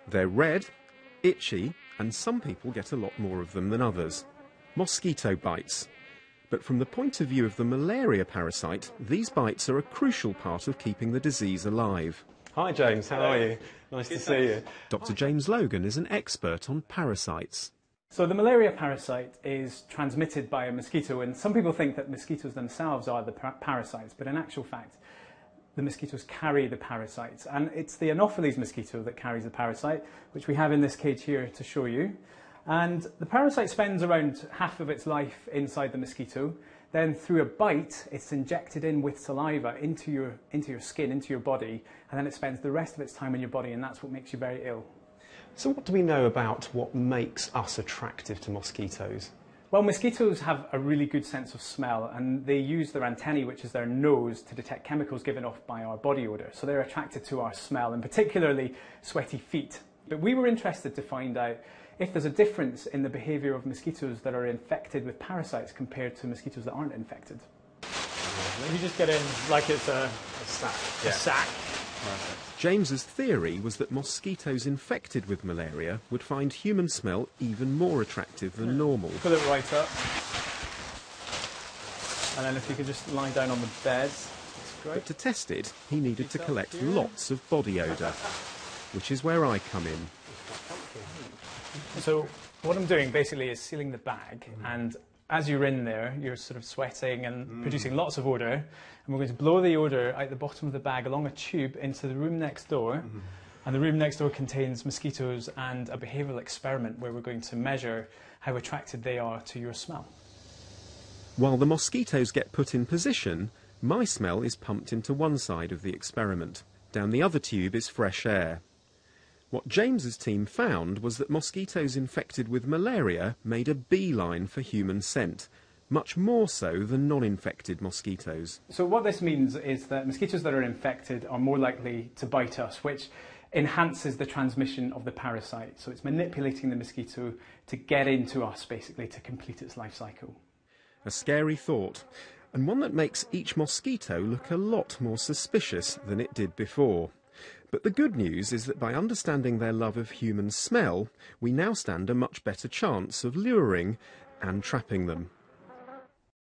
They're red, itchy, and some people get a lot more of them than others. Mosquito bites. But from the point of view of the malaria parasite, these bites are a crucial part of keeping the disease alive. Hi James, how are you? Nice to see you. Dr. James Logan is an expert on parasites. So the malaria parasite is transmitted by a mosquito, and some people think that mosquitoes themselves are the parasites, but in actual fact the mosquitoes carry the parasites, and it's the Anopheles mosquito that carries the parasite, which we have in this cage here to show you. And the parasite spends around half of its life inside the mosquito. Then through a bite, it's injected in with saliva into your skin, into your body, and then it spends the rest of its time in your body, and that's what makes you very ill. So what do we know about what makes us attractive to mosquitoes? Well, mosquitoes have a really good sense of smell, and they use their antennae, which is their nose, to detect chemicals given off by our body odour. So they're attracted to our smell, and particularly sweaty feet. But we were interested to find out if there's a difference in the behaviour of mosquitoes that are infected with parasites compared to mosquitoes that aren't infected. Let me just get in like it's a sack. Yeah. A sack. Perfect. James's theory was that mosquitoes infected with malaria would find human smell even more attractive than normal. Put it right up. And then if you could just lie down on the bed, that's great. But to test it, he needed to collect lots of body odour, which is where I come in. So what I'm doing basically is sealing the bag, and as you're in there, you're sort of sweating and producing lots of odour, and we're going to blow the odour out the bottom of the bag along a tube into the room next door, and the room next door contains mosquitoes and a behavioural experiment where we're going to measure how attracted they are to your smell. While the mosquitoes get put in position, my smell is pumped into one side of the experiment. Down the other tube is fresh air. What James's team found was that mosquitoes infected with malaria made a beeline for human scent, much more so than non-infected mosquitoes. So what this means is that mosquitoes that are infected are more likely to bite us, which enhances the transmission of the parasite. So it's manipulating the mosquito to get into us, basically, to complete its life cycle. A scary thought, and one that makes each mosquito look a lot more suspicious than it did before. But the good news is that by understanding their love of human smell, we now stand a much better chance of luring and trapping them.